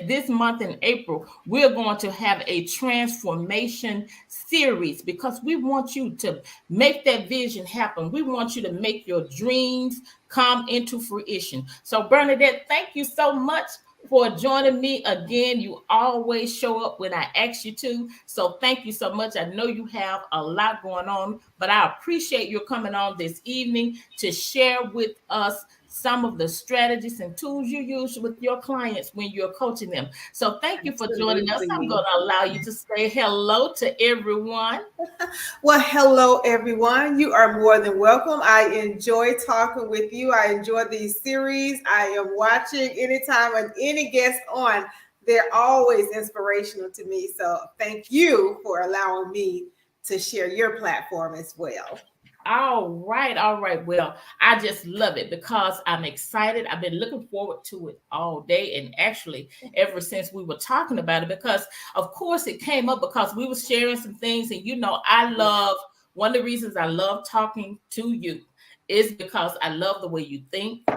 that this month in April, we're going to have a transformation series because we want you to make that vision happen. We want you to make your dreams come into fruition. So, Bernadette, thank you so much for joining me again. You always show up when I ask you to. So thank you so much. I know you have a lot going on, but I appreciate you coming on this evening to share with us some of the strategies and tools you use with your clients when you're coaching them. So thank you for joining us. I'm going to allow you to say hello to everyone. Well, hello, everyone. You are more than welcome. I enjoy talking with you. I enjoy these series. I am watching anytime and any guest on. They're always inspirational to me. So thank you for allowing me to share your platform as well. All right, all right. Well, I just love it because I'm excited. I've been looking forward to it all day, and actually ever since we were talking about it, because of course it came up because we were sharing some things, and I love one of the reasons I love talking to you is because I love the way you think.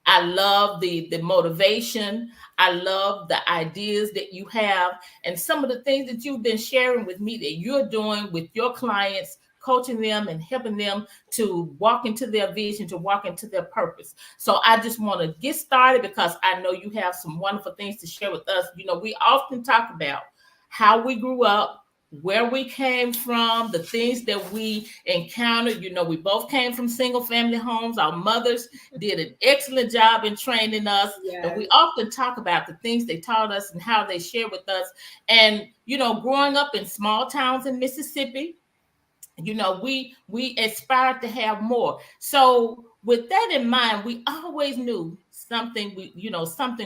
I love the motivation. I love the ideas that you have and some of the things that you've been sharing with me that you're doing with your clients, coaching them and helping them to walk into their vision, to walk into their purpose. So I just want to get started because I know you have some wonderful things to share with us. We often talk about how we grew up, where we came from, the things that we encountered. We both came from single family homes. Our mothers did an excellent job in training us. Yes. And we often talk about the things they taught us and how they share with us. And, growing up in small towns in Mississippi, we aspired to have more. So with that in mind, we always knew something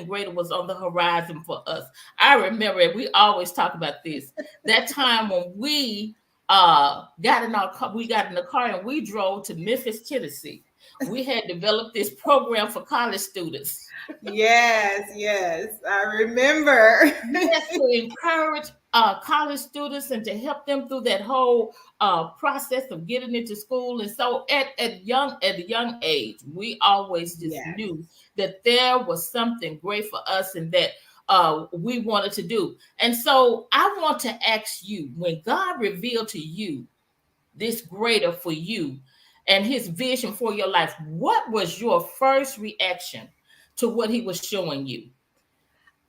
greater was on the horizon for us. I remember it. We always talk about this. That time when we got in the car and we drove to Memphis, Tennessee. We had developed this program for college students. Yes, I remember. Yes, to encourage college students and to help them through that whole process of getting into school. And so at a young age, we always just knew that there was something great for us and that we wanted to do. And so I want to ask you, when God revealed to you this greater for you and his vision for your life, what was your first reaction to what he was showing you?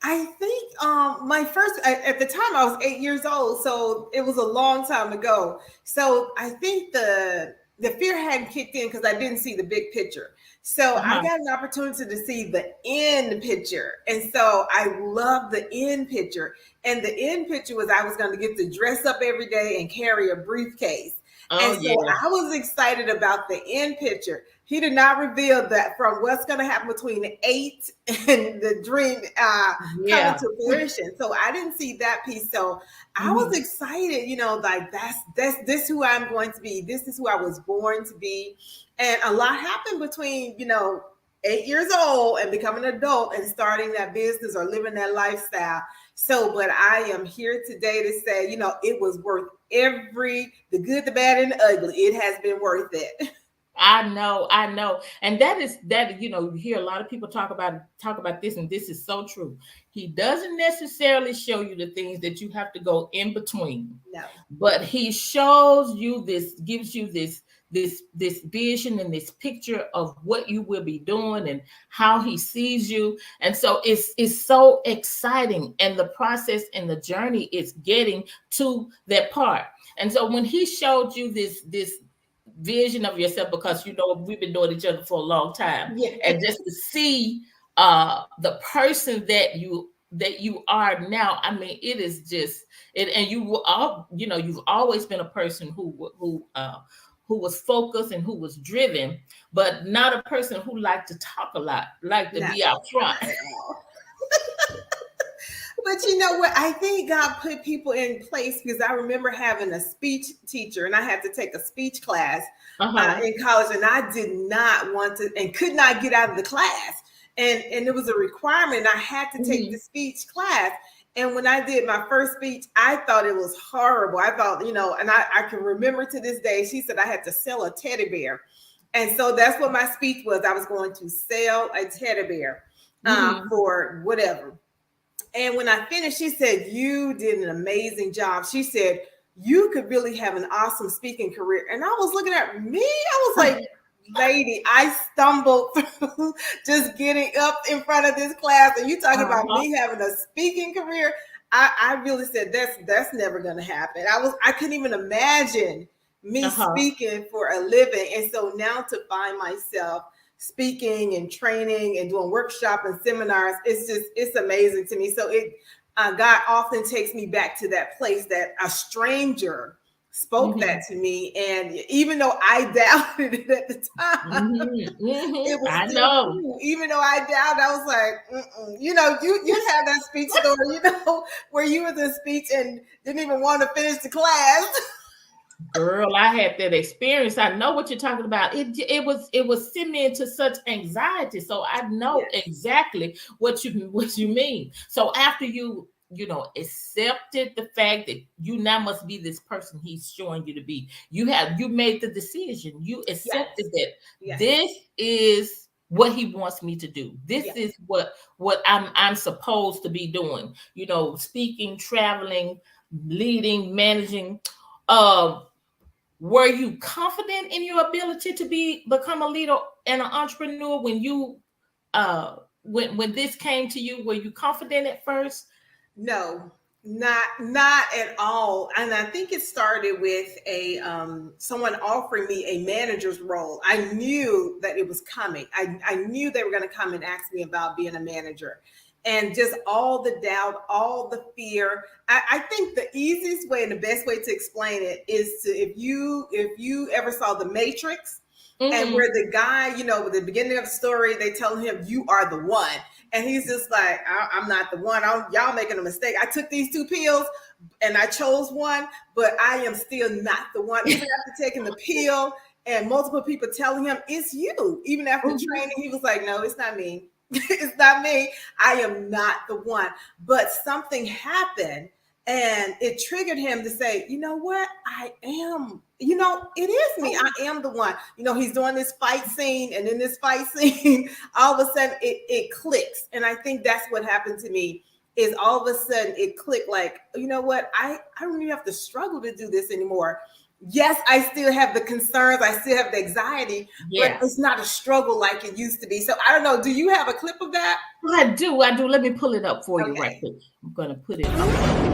I think my first, at the time I was 8 years old, so it was a long time ago. So I think the fear hadn't kicked in because I didn't see the big picture. So I got an opportunity to see the end picture. And so I loved the end picture. And the end picture was I was going to get to dress up every day and carry a briefcase. I was excited about the end picture. He did not reveal that from what's going to happen between 8 and the dream coming to fruition. So I didn't see that piece. So I was excited, like that's this who I'm going to be. This is who I was born to be. And a lot happened between, 8 years old and becoming an adult and starting that business or living that lifestyle. So, but I am here today to say, it was worth the good, the bad, and the ugly. It has been worth it. I know. And you hear a lot of people talk about this, and this is so true. He doesn't necessarily show you the things that you have to go in between. No. But he shows you gives you this vision and this picture of what you will be doing and how he sees you. And so it's so exciting. And the process and the journey is getting to that part. And so when he showed you this vision of yourself, because we've been knowing each other for a long time, and just to see the person that you are now, I mean, it is just it. And you've always been a person who was focused and who was driven, but not a person who liked to talk a lot, like to be out front. But you know what? I think God put people in place because I remember having a speech teacher and I had to take a speech class in college, and I did not want to and could not get out of the class. And it was a requirement. I had to take the speech class. And when I did my first speech, I thought it was horrible. I thought, and I can remember to this day, she said I had to sell a teddy bear. And so that's what my speech was. I was going to sell a teddy bear for whatever. And when I finished, she said, "You did an amazing job." She said, "You could really have an awesome speaking career." And I was looking at me, I was like, lady, I stumbled through just getting up in front of this class. And you talking about me having a speaking career. I really said that's never gonna happen. I couldn't even imagine me speaking for a living. And so now to find myself speaking and training and doing workshop and seminars, it's amazing to me. So God often takes me back to that place that a stranger spoke that to me, and even though I doubted it at the time, it was still cool. Even though I doubted, I was like, you know, you had that speech story, you know, where you was in speech and didn't even want to finish the class. Girl, I had that experience. I know what you're talking about. It was sending me into such anxiety. So I know exactly what you mean. So after you accepted the fact that you now must be this person he's showing you to be, you made the decision. You accepted that this is what he wants me to do. This is what I'm supposed to be doing. You know, speaking, traveling, leading, managing. Were you confident in your ability to become a leader and an entrepreneur when you when this came to you? Were you confident at first? No, not at all. And I think it started with someone offering me a manager's role. I knew that it was coming. I knew they were going to come and ask me about being a manager. And just all the doubt, all the fear. I think the easiest way and the best way to explain it is if you ever saw The Matrix, and where the guy, you know, at the beginning of the story, they tell him, "You are the one." And he's just like, I'm not the one. Y'all making a mistake. I took these 2 pills and I chose one, but I am still not the one. Even after taking the pill and multiple people telling him, "It's you." Even after training, he was like, "No, it's not me. It's not me. I am not the one." But something happened and it triggered him to say, "You know what? I am, you know, it is me. I am the one." You know, he's doing this fight scene, and in this fight scene, all of a sudden it clicks. And I think that's what happened to me, is all of a sudden it clicked, like, you know what? I don't even have to struggle to do this anymore. Yes, I still have the concerns. I still have the anxiety, but it's not a struggle like it used to be. So I don't know. Do you have a clip of that? I do. Let me pull it up for you right quick. I'm going to put it up.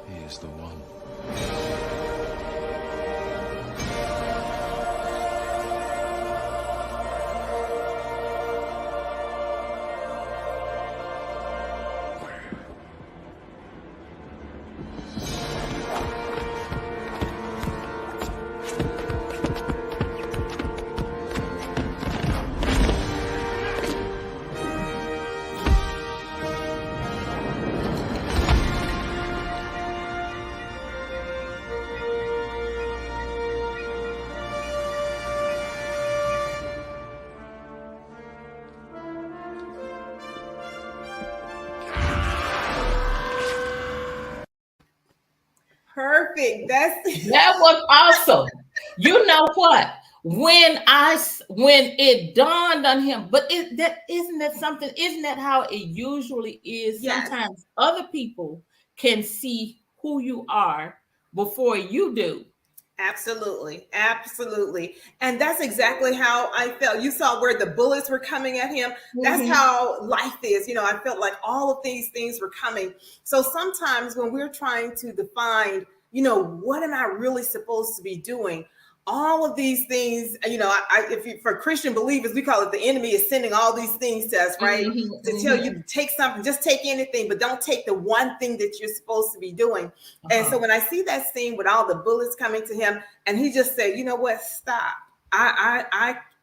He is the one. Perfect. That was awesome. You know what? When it dawned on him, but isn't that how it usually is? Yes. Sometimes other people can see who you are before you do. Absolutely. Absolutely. And that's exactly how I felt. You saw where the bullets were coming at him. That's how life is. You know, I felt like all of these things were coming. So sometimes when we're trying to define, you know, what am I really supposed to be doing? All of these things, you know, for Christian believers, we call it the enemy is sending all these things to us, right? To tell you to take something, just take anything, but don't take the one thing that you're supposed to be doing. And so when I see that scene with all the bullets coming to him, and he just said, "You know what? Stop.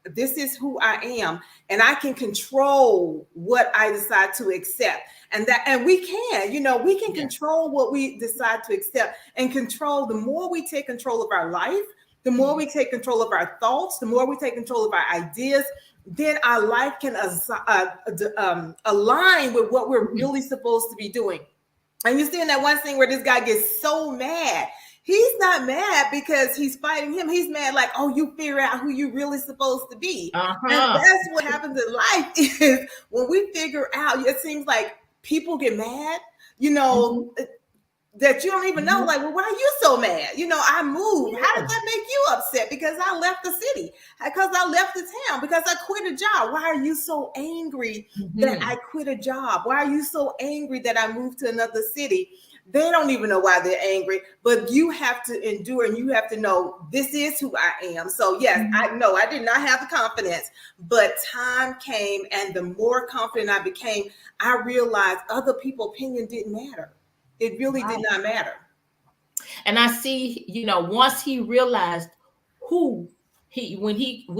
This is who I am, and I can control what I decide to accept." And we can, you know, we can control what we decide to accept, and control. The more we take control of our life, the more we take control of our thoughts, the more we take control of our ideas, then our life can align with what we're really supposed to be doing. And you see in that one scene where this guy gets so mad. He's not mad because he's fighting him. He's mad like, oh, you figure out who you really supposed to be. And that's what happens in life is when we figure out, it seems like people get mad, that you don't even know, like, well, why are you so mad? I moved. How did that make you upset? Because I left the city, because I left the town, because I quit a job. Why are you so angry that I quit a job? Why are you so angry that I moved to another city? They don't even know why they're angry, but you have to endure and you have to know this is who I am. So yes, I know I did not have the confidence, but time came, and the more confident I became, I realized other people's opinion didn't matter. It really did not matter. And I see, once he realized when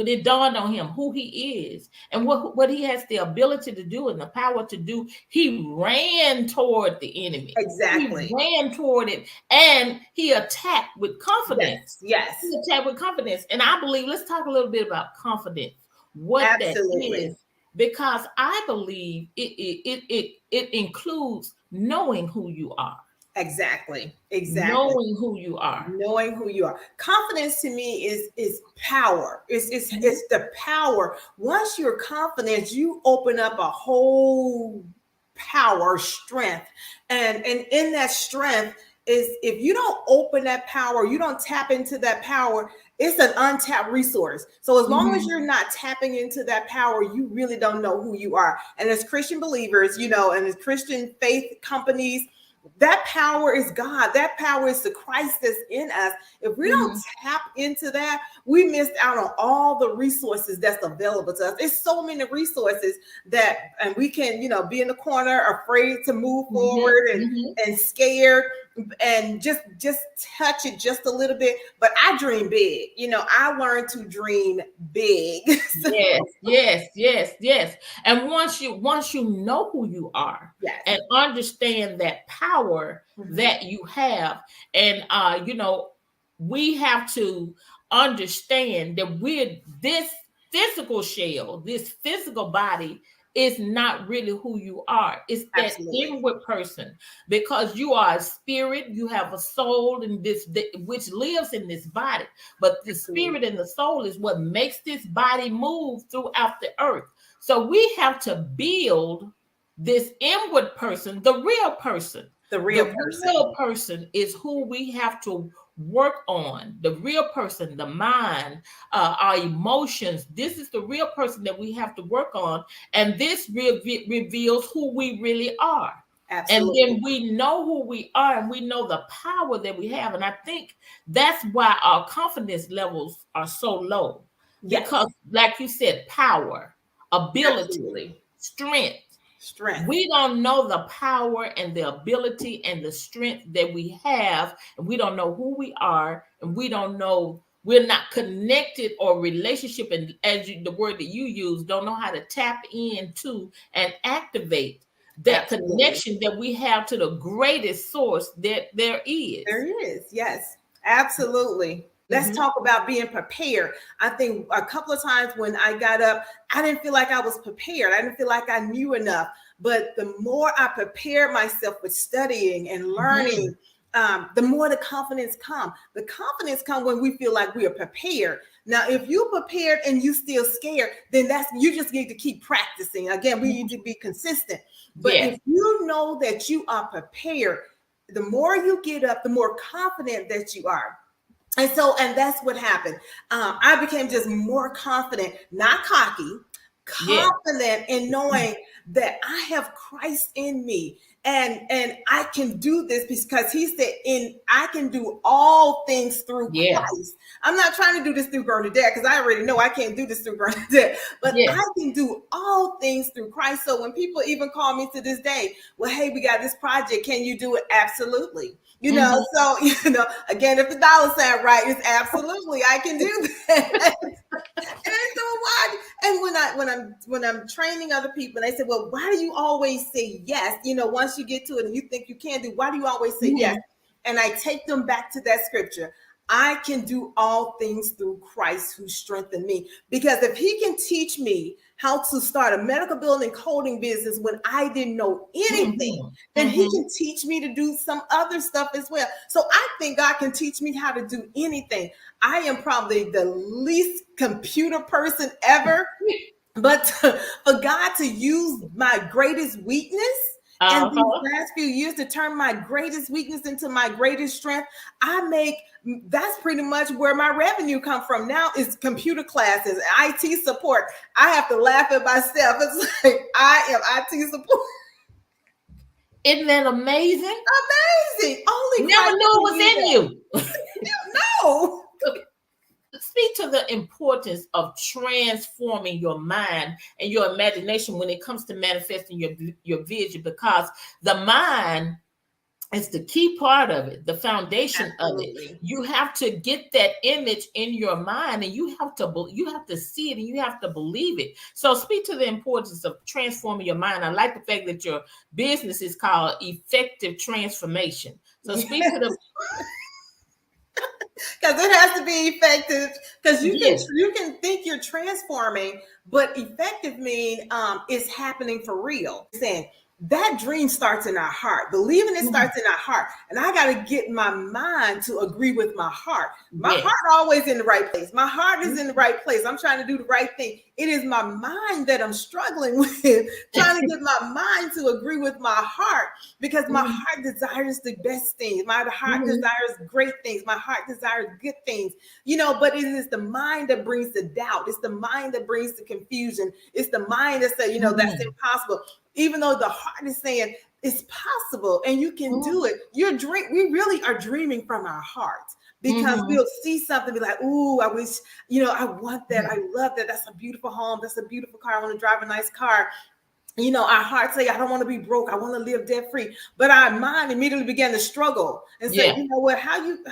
it dawned on him who he is and what he has the ability to do and the power to do, he ran toward the enemy. Exactly. He ran toward it, and he attacked with confidence. Yes. He attacked with confidence. And I believe, let's talk a little bit about confidence, what Absolutely. that is, because I believe it includes knowing who you are. Exactly. Knowing who you are. Confidence to me is power. It's the power. Once you're confident, you open up a whole power, strength. And in that strength is, if you don't open that power, you don't tap into that power, it's an untapped resource. So as long as you're not tapping into that power, you really don't know who you are. And as Christian believers, and as Christian faith companies, that power is God. That power is the Christ that's in us. If we don't tap into that, we missed out on all the resources that's available to us. There's so many resources and we can, be in the corner, afraid to move forward and scared and just touch it just a little bit. But I dream big. I learned to dream big. Yes. And once you know who you are, and understand that power that you have, and we have to understand that we're this physical shell, this physical body is not really who you are. It's that inward person, because you are a spirit, you have a soul in this which lives in this body, but the spirit and the soul is what makes this body move throughout the earth. So we have to build this inward person, the real person. The real person is who we have to work on. The real person, the mind, our emotions. This is the real person that we have to work on. And this reveals who we really are. Absolutely. And then we know who we are, and we know the power that we have. And I think that's why our confidence levels are so low. Because, like you said, power, ability, strength. We don't know the power and the ability and the strength that we have, and we don't know who we are, and we don't know, we're not connected or relationship, and the word that you use, don't know how to tap into and activate that connection that we have to the greatest source that there is. There is, yes, absolutely. Let's talk about being prepared. I think a couple of times when I got up, I didn't feel like I was prepared. I didn't feel like I knew enough. But the more I prepared myself with studying and learning, the more the confidence comes. The confidence comes when we feel like we are prepared. Now, if you're prepared and you still scared, then you just need to keep practicing. Again, we need to be consistent. But if you know that you are prepared, the more you get up, the more confident that you are. And that's what happened. I became just more confident, not cocky, confident in knowing that I have Christ in me, and I can do this because he said I can do all things through Christ. I'm not trying to do this through Bernadette, because I already know I can't do this through Bernadette, but I can do all things through Christ. So when people even call me to this day, well, hey, we got this project, can you do it? Absolutely. So, again, if the dollar sign right, it's absolutely, I can do that. And when I'm training other people, and they say, well, why do you always say yes? Once you get to it and you think you can do, why do you always say yes? And I take them back to that scripture. I can do all things through Christ who strengthened me. Because if he can teach me how to start a medical building coding business when I didn't know anything, then he can teach me to do some other stuff as well. So I think God can teach me how to do anything. I am probably the least computer person ever, but for God to use my greatest weakness and these last few years to turn my greatest weakness into my greatest strength, that's pretty much where my revenue come from now, is computer classes, IT support. I have to laugh at myself. It's like, I am IT support. Isn't that amazing? Amazing. Only never knew it was in you. No. Speak to the importance of transforming your mind and your imagination when it comes to manifesting your vision, because the mind is the key part of it, the foundation Absolutely. Of it. You have to get that image in your mind, and you have to see it, and you have to believe it. So speak to the importance of transforming your mind. I like the fact that your business is called Effective Transformation. So speak to the because it has to be effective, because you can think you're transforming, but effective mean it's happening for real. Saying that dream starts in our heart. Believing it starts in our heart. And I got to get my mind to agree with my heart. My heart always in the right place. My heart is in the right place. I'm trying to do the right thing. It is my mind that I'm struggling with, trying to get my mind to agree with my heart, because my heart desires the best things. My heart desires great things. My heart desires good things, but it is the mind that brings the doubt. It's the mind that brings the confusion. It's the mind that says, that's impossible. Even though the heart is saying it's possible and you can do it. We really are dreaming from our hearts, because we'll see something, be like, ooh, I wish, I want that. I love that. That's a beautiful home. That's a beautiful car. I want to drive a nice car. Our hearts say, I don't want to be broke. I want to live debt free. But our mind immediately began to struggle and say, you know what, how you,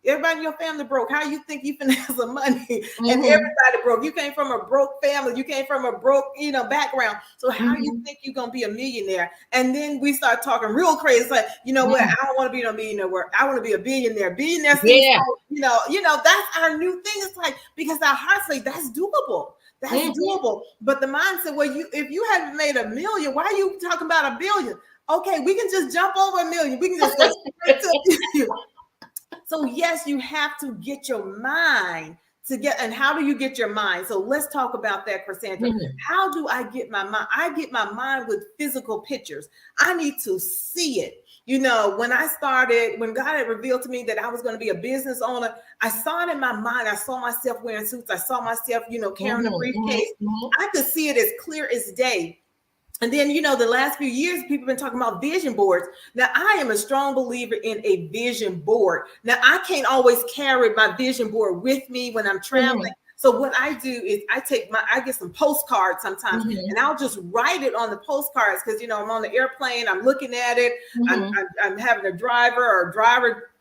everybody in your family broke. How you think you can have some money and everybody broke? You came from a broke family. You came from a broke, background. So how you think you're going to be a millionaire? And then we start talking real crazy. It's like, what, I don't want to be a millionaire. I want to be a billionaire. Billionaire, that's our new thing. It's like, because our hearts say that's doable. That's doable. But the mind said, well, if you haven't made $1 million, why are you talking about $1 billion? Okay, we can just jump over $1 million. We can just go straight to $1 billion. So yes, you have to get your mind to get. And how do you get your mind? So let's talk about that, Cassandra. How do I get my mind? I get my mind with physical pictures. I need to see it. When God had revealed to me that I was going to be a business owner, I saw it in my mind. I saw myself wearing suits. I saw myself, carrying a briefcase. I could see it as clear as day. And then, the last few years, people have been talking about vision boards. Now, I am a strong believer in a vision board. Now, I can't always carry my vision board with me when I'm traveling. So what I do is I get some postcards sometimes, and I'll just write it on the postcards, because, I'm on the airplane, I'm looking at it, I'm having a driver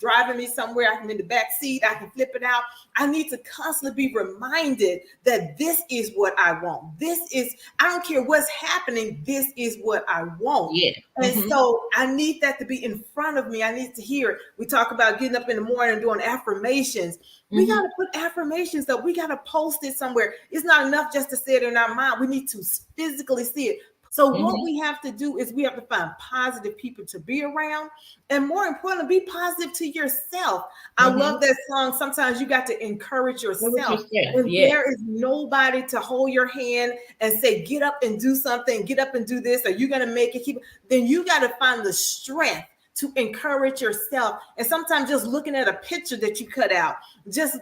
driving me somewhere, I'm in the back seat, I can flip it out. I need to constantly be reminded that this is what I want. I don't care what's happening, this is what I want. Yeah. And so I need that to be in front of me. I need to hear it. We talk about getting up in the morning and doing affirmations. We got to put affirmations up. We got to post it somewhere. It's not enough just to say it in our mind. We need to physically see it. So what we have to do is we have to find positive people to be around. And more importantly, be positive to yourself. I love that song. Sometimes you got to encourage yourself. When there is nobody to hold your hand and say, get up and do something, get up and do this, or you're going to make it, then you got to find the strength to encourage yourself. And sometimes just looking at a picture that you cut out, just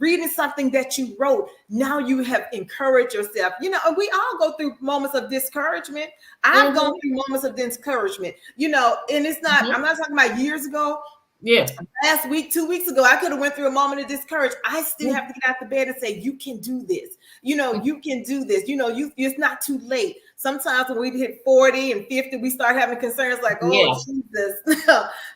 reading something that you wrote, now you have encouraged yourself. We all go through moments of discouragement. I've gone through moments of discouragement, and it's not, I'm not talking about years ago. Yeah. Last week, 2 weeks ago, I could have went through a moment of discouragement. I still have to get out the bed and say, you can do this. You can do this. It's not too late. Sometimes when we hit 40 and 50, we start having concerns like, Jesus,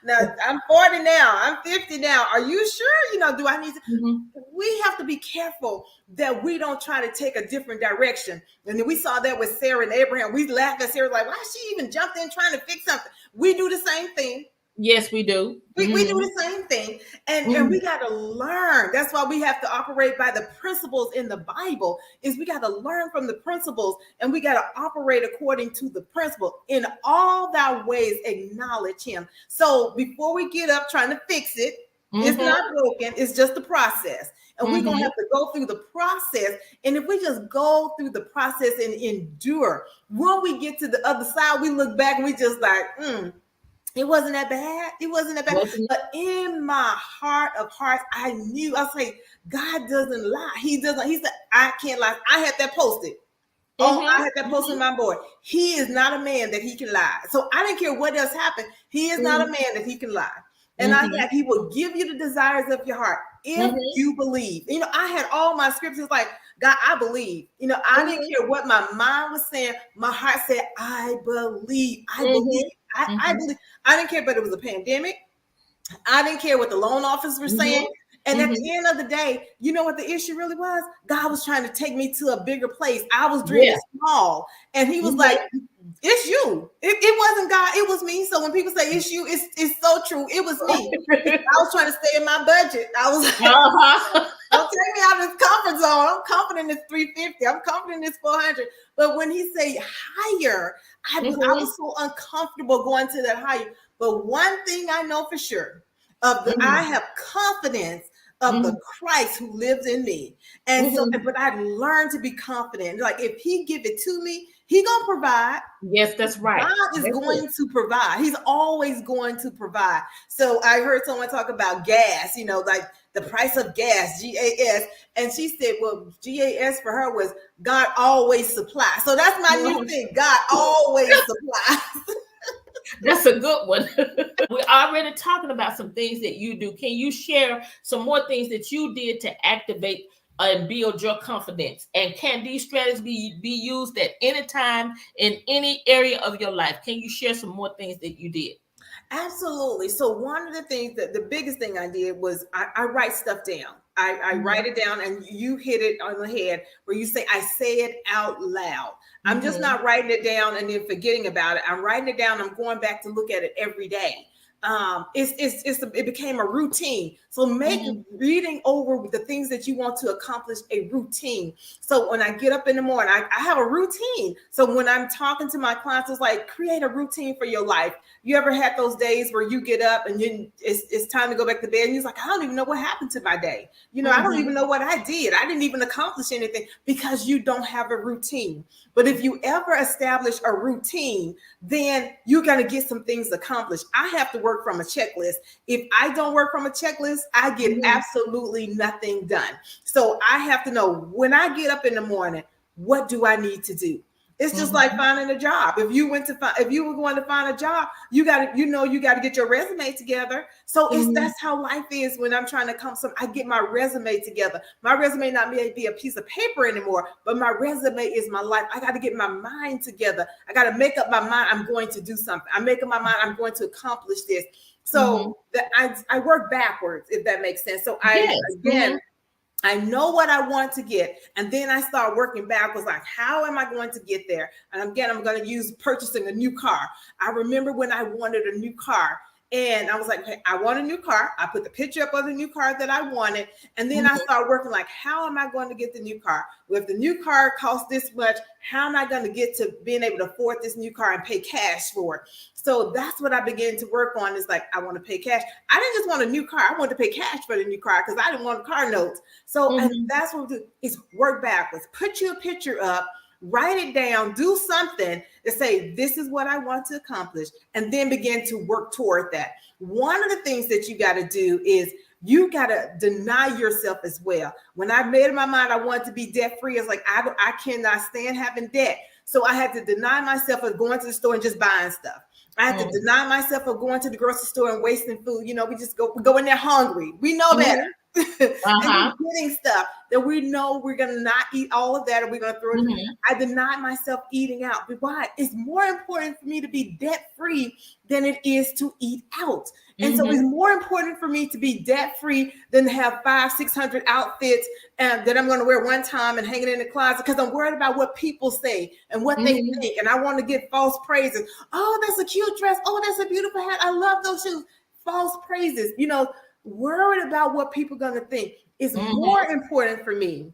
now I'm 40 now, I'm 50 now. Are you sure? Do I need to? We have to be careful that we don't try to take a different direction. And then we saw that with Sarah and Abraham. We laughed at Sarah like, why she even jumped in trying to fix something? We do the same thing. Yes, we do. We do the same thing. And And we got to learn. That's why we have to operate by the principles in the Bible. Is we got to learn from the principles, and we got to operate according to the principle. In all thy ways, acknowledge him. So before we get up trying to fix it, it's not broken. It's just the process. And we're going to have to go through the process. And if we just go through the process and endure, when we get to the other side, we look back and we just like, it wasn't that bad. It wasn't that bad. But in my heart of hearts, I knew. I was like, God doesn't lie. He doesn't. He said, I can't lie. I had that posted. I had that posted on my board. He is not a man that he can lie. So I didn't care what else happened. He is not a man that he can lie. And he will give you the desires of your heart if you believe. You know, I had all my scriptures like, God, I believe. You know, I didn't care what my mind was saying. My heart said, I believe. I believe. I believe. I didn't care, but it was a pandemic. I didn't care what the loan officers were saying. And at the end of the day, you know what the issue really was? God was trying to take me to a bigger place. I was dreaming small. And he was like, it's you. It wasn't God. It was me. So when people say it's you, it's so true. It was me. I was trying to stay in my budget. I was like, don't take me out of this comfort zone. I'm confident it's 350. I'm confident it's 400. But when he say higher, I was so uncomfortable going to that higher. But one thing I know for sure, I have confidence of the Christ who lives in me. And so, but I learned to be confident. Like if he give it to me, he gonna provide. Yes, that's right. God is going to provide. He's always going to provide. So I heard someone talk about gas, you know, like the price of gas, GAS. And she said, well, GAS for her was God always supplies. So that's my new thing. God always supplies. That's a good one. We're already talking about some things that you do. Can you share some more things that you did to activate and build your confidence? And can these strategies be used at any time in any area of your life? Can you share some more things that you did? Absolutely. So one of the things that the biggest thing I did was I write stuff down. I write it down, and you hit it on the head where you say, I say it out loud. I'm just not writing it down and then forgetting about it. I'm writing it down. I'm going back to look at it every day. It became a routine. So make reading over the things that you want to accomplish a routine. So when I get up in the morning, I have a routine. So when I'm talking to my clients, it's like, create a routine for your life. You ever had those days where you get up and it's time to go back to bed and you're like, I don't even know what happened to my day. You know, I don't even know what I did. I didn't even accomplish anything because you don't have a routine. But if you ever establish a routine, then you're going to get some things accomplished. I have to work from a checklist. If I don't work from a checklist, I get absolutely nothing done. So I have to know when I get up in the morning, what do I need to do? It's just like finding a job. If you were going to find a job, you got to get your resume together. So that's how life is when I'm trying to I get my resume together. My resume not be a piece of paper anymore, but my resume is my life. I got to get my mind together. I got to make up my mind. I'm going to do something. I make up my mind. I'm going to accomplish this. So that I work backwards, if that makes sense. So I know what I want to get. And then I start working backwards, like, how am I going to get there? And again, I'm going to use purchasing a new car. I remember when I wanted a new car. And I was like, hey, I want a new car. I put the picture up of the new car that I wanted. And then I started working like, how am I going to get the new car? Well, if the new car costs this much, how am I going to get to being able to afford this new car and pay cash for it? So that's what I began to work on, is like, I want to pay cash. I didn't just want a new car. I wanted to pay cash for the new car because I didn't want car notes. So and that's what we do, is work backwards. Put your picture up, write it down, do something to say, this is what I want to accomplish, and then begin to work toward that. One of the things that you got to do is you got to deny yourself as well. When I made up my mind, I wanted to be debt free. It's like, I cannot stand having debt. So I had to deny myself of going to the store and just buying stuff. I had to deny myself of going to the grocery store and wasting food. You know, we go in there hungry. We know better. And we're getting stuff that we know we're going to not eat all of that, or we're going to throw it. I deny myself eating out. But why? It's more important for me to be debt free than it is to eat out. And so it's more important for me to be debt free than to have 500-600 outfits that I'm going to wear one time and hang it in the closet, because I'm worried about what people say and what they think. And I want to get false praises. Oh, that's a cute dress. Oh, that's a beautiful hat. I love those shoes. False praises. You know, worried about what people are going to think. It's Mhm. more important for me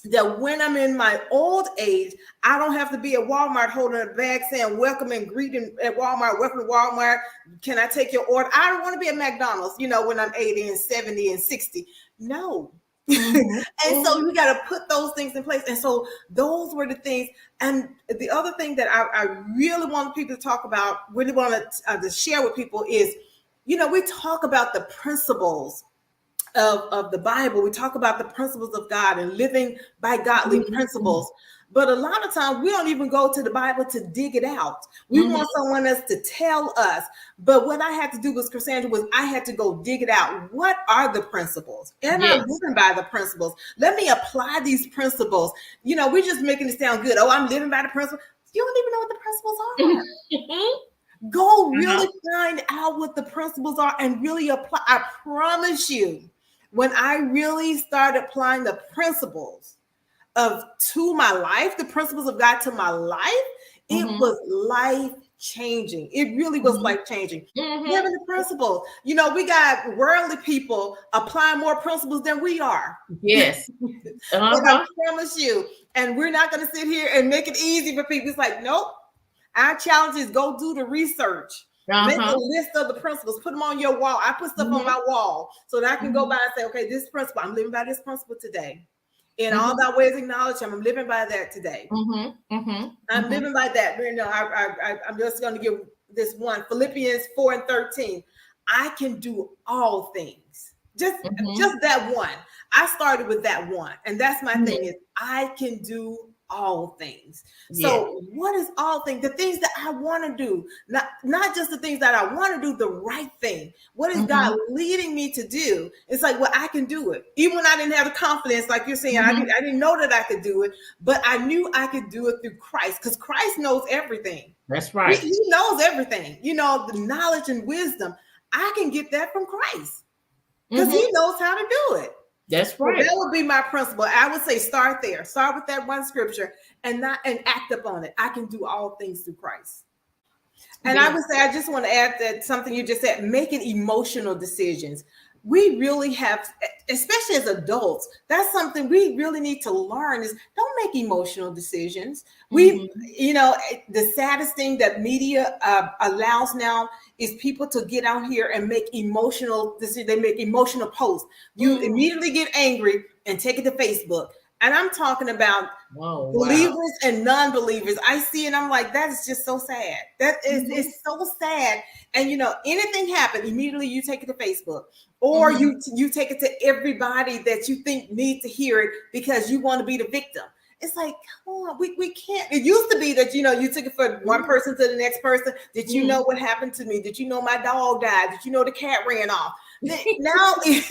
that when I'm in my old age, I don't have to be at Walmart holding a bag saying welcome and greeting at Walmart, welcome to Walmart. Can I take your order? I don't want to be at McDonald's, when I'm 80 and 70 and 60. No. Mhm. And so you got to put those things in place. And so those were the things. And the other thing that I really want people to talk about, really want to share with people is, we talk about the principles of the Bible. We talk about the principles of God and living by godly principles. But a lot of times we don't even go to the Bible to dig it out. We want someone else to tell us. But what I had to do was, Cassandra, was I had to go dig it out. What are the principles? Am I living by the principles? Let me apply these principles. We're just making it sound good. Oh, I'm living by the principles. You don't even know what the principles are. Go really find out what the principles are and really apply. I promise you, when I really started applying the principles to my life, the principles of God to my life, it was life changing. It really was life changing. Living the principles. We got worldly people applying more principles than we are. Yes. But I promise you, and we're not going to sit here and make it easy for people. It's like, nope. Our challenge is go do the research. Make a list of the principles, put them on your wall. I put stuff on my wall so that I can go by and say, okay, this principle, I'm living by this principle today. In all thy ways acknowledge him. I'm living by that today. I'm living by that. I'm just going to give this one, Philippians 4:13. I can do all things. Just that one. I started with that one. And that's my thing is I can do all things. So what is all things? The things that I want to do, not just the things that I want to do, the right thing. What is God leading me to do? It's like, well, I can do it. Even when I didn't have the confidence, like you're saying, I didn't know that I could do it, but I knew I could do it through Christ, because Christ knows everything. That's right. He knows everything. The knowledge and wisdom. I can get that from Christ because he knows how to do it. That's right. So that would be my principle. I would say start there. Start with that one scripture and act upon it. I can do all things through Christ. And I would say, I just want to add that something you just said, making emotional decisions. We really have, especially as adults, that's something we really need to learn is don't make emotional decisions. The saddest thing that media allows now is people to get out here and make emotional decisions. They make emotional posts. You immediately get angry and take it to Facebook. And I'm talking about believers and non-believers. I see it. I'm like, that is just so sad. That is it's so sad. And anything happen, immediately you take it to Facebook, or you take it to everybody that you think need to hear it because you want to be the victim. It's like, come on, we can't. It used to be that, you took it from one person to the next person. Did you know what happened to me? Did you know my dog died? Did you know the cat ran off? Now is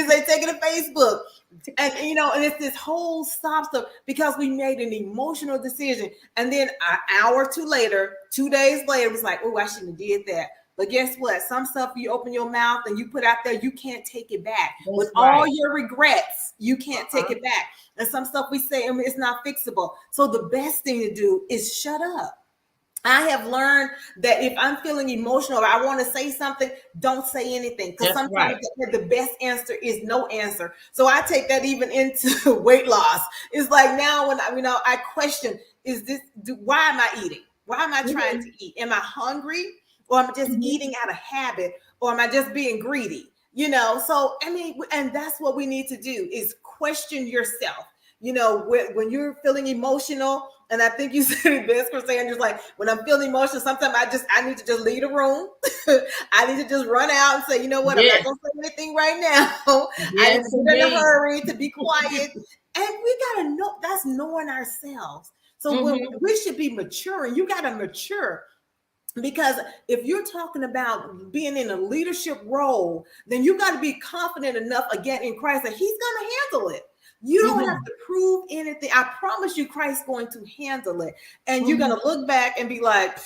they take it to Facebook. And, and it's this whole stop stuff because we made an emotional decision. And then an hour or two later, 2 days later, it's like, oh, I shouldn't have did that. But guess what? Some stuff you open your mouth and you put out there, you can't take it back. With all your regrets, you can't take it back. And some stuff we say, it's not fixable. So the best thing to do is shut up. I have learned that if I'm feeling emotional, or I want to say something, don't say anything. Because sometimes the best answer is no answer. So I take that even into weight loss. It's like now when I question, why am I eating? Why am I trying to eat? Am I hungry? Or am I just eating out of habit? Or am I just being greedy? So, and that's what we need to do is question yourself. When you're feeling emotional, and I think you said it best, Cassandra, just like when I'm feeling emotional, sometimes I need to just leave the room. I need to just run out and say, you know what, I'm not going to say anything right now. I need to get in a hurry to be quiet. And we got to know, that's knowing ourselves. So when we should be maturing, you got to mature. Because if you're talking about being in a leadership role, then you got to be confident enough again in Christ that he's going to handle it. You don't have to prove anything. I promise you, Christ's going to handle it. And you're going to look back and be like,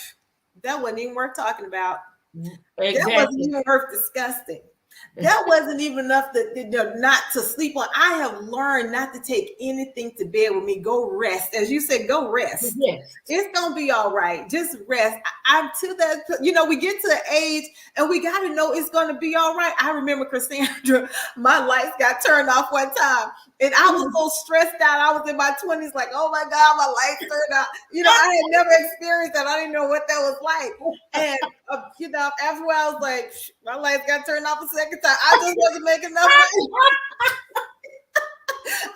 that wasn't even worth talking about. That wasn't even worth discussing. That wasn't even enough not to sleep on. I have learned not to take anything to bed with me. Go rest. As you said, go rest. Yes. It's going to be all right. Just rest. I'm to that, we get to an age and we got to know it's going to be all right. I remember, Cassandra, my lights got turned off one time and I was so stressed out. I was in my 20s like, oh my God, my lights turned out. I had never experienced that. I didn't know what that was like. And, after a while, I was like, my lights got turned off a second time. I just wasn't making enough money.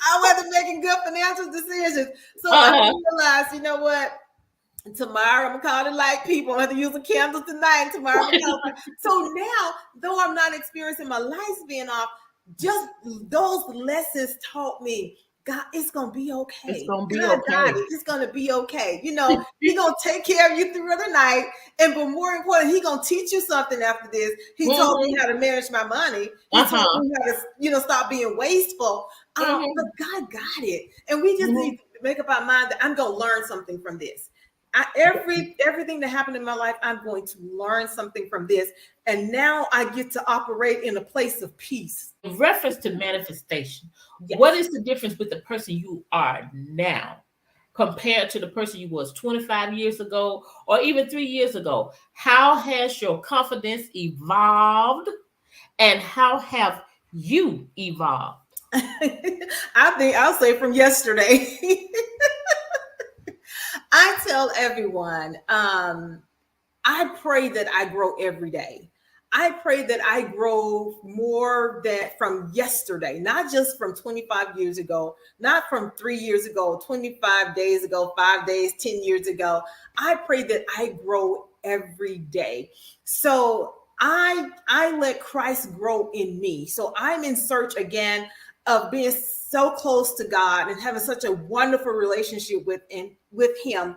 I wasn't making good financial decisions. So I realized, you know what? Tomorrow I'm gonna call the light people. I have to use a candle tonight. And tomorrow I'm gonna So now, though I'm not experiencing my lights being off, just those lessons taught me, God, it's gonna be okay. It's gonna be God okay. got it. It's gonna be okay. He's gonna take care of you through the night. And but more important, he's gonna teach you something after this. He told me how to manage my money. He told me how to, stop being wasteful. But God got it. And we just need to make up our mind that I'm gonna learn something from this. Everything that happened in my life, I'm going to learn something from this. And now I get to operate in a place of peace. In reference to manifestation, what is the difference with the person you are now compared to the person you was 25 years ago or even 3 years ago? How has your confidence evolved and how have you evolved? I think I'll say from yesterday. I tell everyone, I pray that I grow every day. I pray that I grow more than from yesterday, not just from 25 years ago, not from 3 years ago, 25 days ago, 5 days, 10 years ago. I pray that I grow every day. So I let Christ grow in me. So I'm in search again of being so close to God and having such a wonderful relationship with him.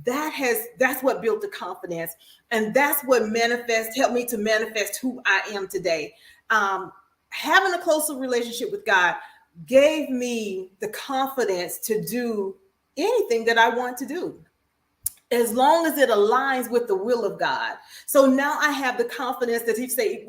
That's what built the confidence. And that's what helped me to manifest who I am today. Having a closer relationship with God gave me the confidence to do anything that I want to do, as long as it aligns with the will of God. So now I have the confidence that he say,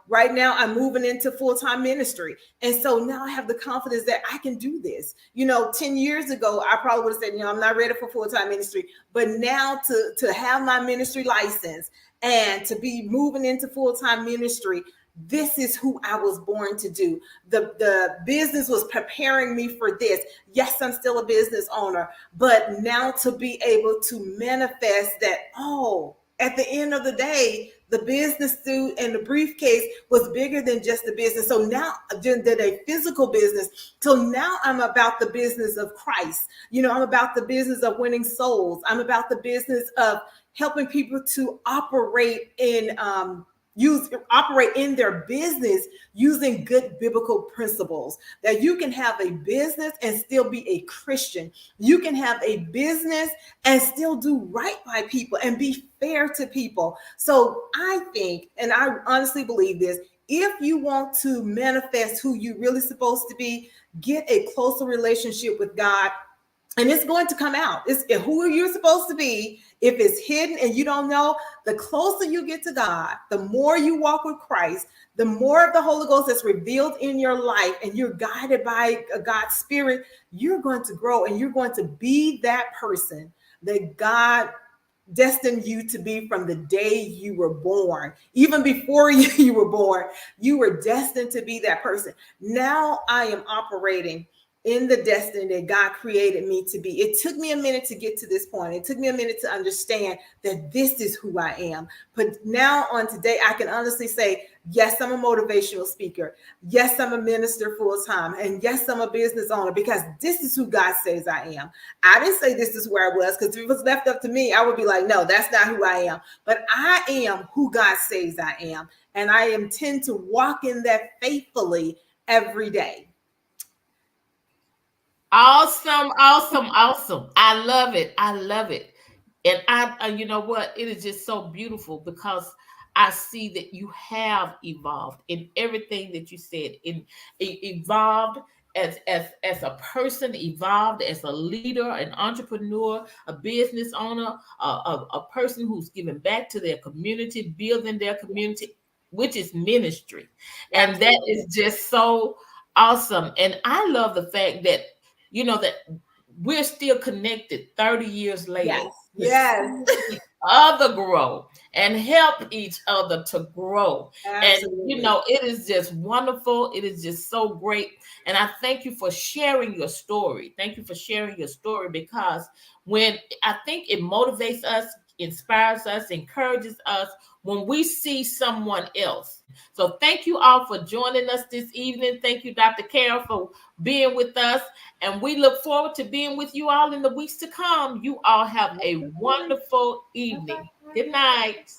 right now I'm moving into full-time ministry. And so now I have the confidence that I can do this. 10 years ago, I probably would have said, I'm not ready for full-time ministry. But now to have my ministry license and to be moving into full-time ministry, this is who I was born to do. The business was preparing me for this. Yes, I'm still a business owner, but now to be able to manifest that, at the end of the day, the business suit and the briefcase was bigger than just the business. So now than a physical business. So now I'm about the business of Christ. I'm about the business of winning souls. I'm about the business of helping people to operate in their business using good biblical principles, that you can have a business and still be a Christian. You can have a business and still do right by people and be fair to people. So I think, and I honestly believe this, if you want to manifest who you're really supposed to be, get a closer relationship with God. And it's going to come out. It's who you're supposed to be. If it's hidden and you don't know, the closer you get to God, the more you walk with Christ, the more of the Holy Ghost that's revealed in your life and you're guided by God's Spirit, you're going to grow and you're going to be that person that God destined you to be from the day you were born. Even before you were born, you were destined to be that person. Now I am operating in the destiny that God created me to be. It took me a minute to get to this point. It took me a minute to understand that this is who I am. But now on today, I can honestly say, yes, I'm a motivational speaker. Yes, I'm a minister full time. And yes, I'm a business owner, because this is who God says I am. I didn't say this is where I was, because if it was left up to me, I would be like, no, that's not who I am. But I am who God says I am. And I intend to walk in that faithfully every day. Awesome. I love it. And you know what? It is just so beautiful because I see that you have evolved in everything that you said. Evolved as a person, evolved as a leader, an entrepreneur, a business owner, a person who's giving back to their community, building their community. which is ministry. And that Absolutely. is just so awesome. And I love the fact that, that we're still connected 30 years later Yes. to Yes. see each other grow and help each other to grow. And, Absolutely. it is just wonderful. It is just so great. And I thank you for sharing your story. Thank you for sharing your story, because when I think it motivates us, inspires us, encourages us when we see someone else. So thank you all for joining us this evening. Thank you, Dr. Carol, for being with us. And we look forward to being with you all in the weeks to come. You all have a Absolutely. wonderful evening. Good Bye-bye. night.